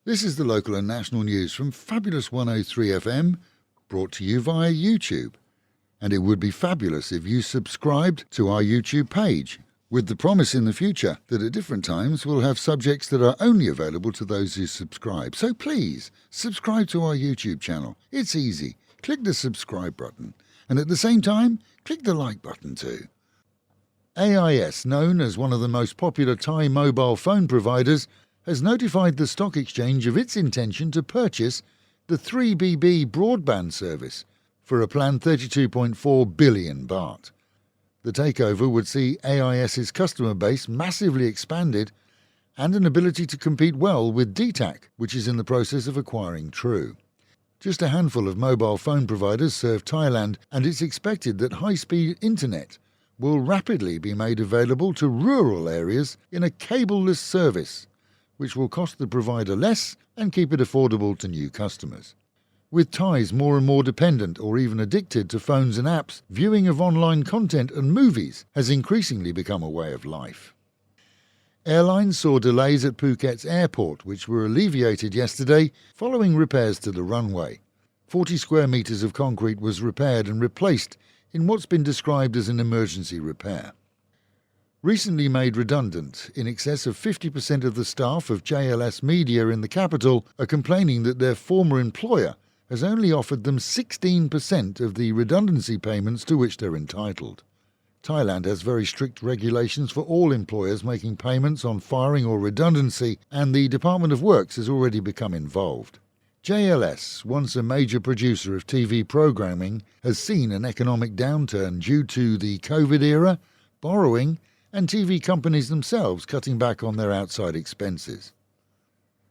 This is the local and national news from Fabulous 103 FM, brought to you via YouTube. And it would be fabulous if you subscribed to our YouTube page, with the promise in the future that at different times we'll have subjects that are only available to those who subscribe. So please, subscribe to our YouTube channel. It's easy. Click the subscribe button. And at the same time, click the like button too. AIS, known as one of the most popular Thai mobile phone providers, has notified the stock exchange of its intention to purchase the 3BB broadband service for a planned 32.4 billion baht. The takeover would see AIS's customer base massively expanded and an ability to compete well with DTAC, which is in the process of acquiring True. Just a handful of mobile phone providers serve Thailand, and it's expected that high-speed internet will rapidly be made available to rural areas in a cableless service, which will cost the provider less and keep it affordable to new customers. With Thais more and more dependent or even addicted to phones and apps, viewing of online content and movies has increasingly become a way of life. Airlines saw delays at Phuket's airport, which were alleviated yesterday following repairs to the runway. 40 square metres of concrete was repaired and replaced in what's been described as an emergency repair. Recently made redundant, in excess of 50% of the staff of JLS Media in the capital are complaining that their former employer has only offered them 16% of the redundancy payments to which they're entitled. Thailand has very strict regulations for all employers making payments on firing or redundancy, and the Department of Works has already become involved. JLS, once a major producer of TV programming, has seen an economic downturn due to the COVID era, borrowing, and TV companies themselves cutting back on their outside expenses.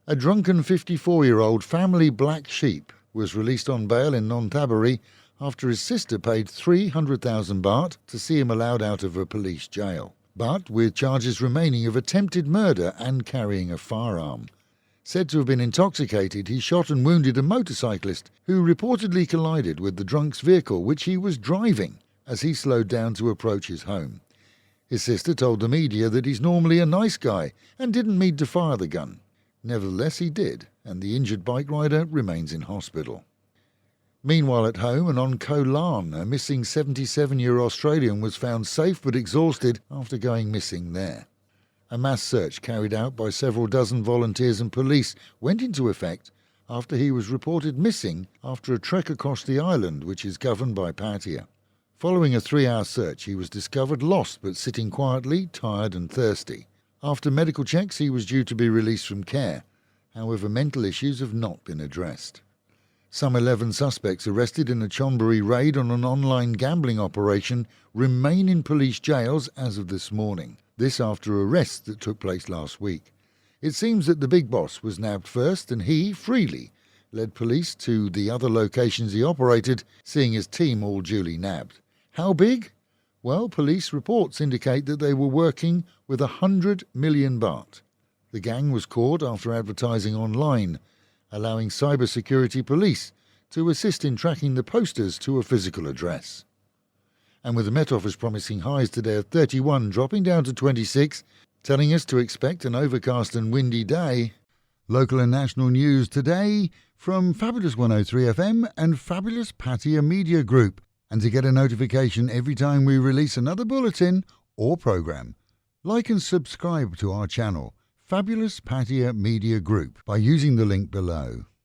A drunken 54-year-old family black sheep was released on bail in Nonthaburi after his sister paid 300,000 baht to see him allowed out of a police jail, but with charges remaining of attempted murder and carrying a firearm. Said to have been intoxicated, he shot and wounded a motorcyclist who reportedly collided with the drunk's vehicle which he was driving as he slowed down to approach his home. His sister told the media that he's normally a nice guy and didn't need to fire the gun. Nevertheless, he did, and the injured bike rider remains in hospital. Meanwhile, at home and on Koh Larn, a missing 77-year Australian was found safe but exhausted after going missing there. A mass search carried out by several dozen volunteers and police went into effect after he was reported missing after a trek across the island, which is governed by Pattaya. Following a 3-hour search, he was discovered lost but sitting quietly, tired and thirsty. After medical checks, he was due to be released from care. However, mental issues have not been addressed. Some 11 suspects arrested in a Chonburi raid on an online gambling operation remain in police jails as of this morning. This after arrests that took place last week. It seems that the big boss was nabbed first, and he, freely, led police to the other locations he operated, seeing his team all duly nabbed. How big? Well, police reports indicate that they were working with 100 million baht. The gang was caught after advertising online, allowing cybersecurity police to assist in tracking the posters to a physical address. And with the Met Office promising highs today of 31 dropping down to 26, telling us to expect an overcast and windy day. Local and national news today from Fabulous 103 FM and Fabulous Pattaya Media Group. And to get a notification every time we release another bulletin or program, like and subscribe to our channel, Fabulous Pattaya Media Group, by using the link below.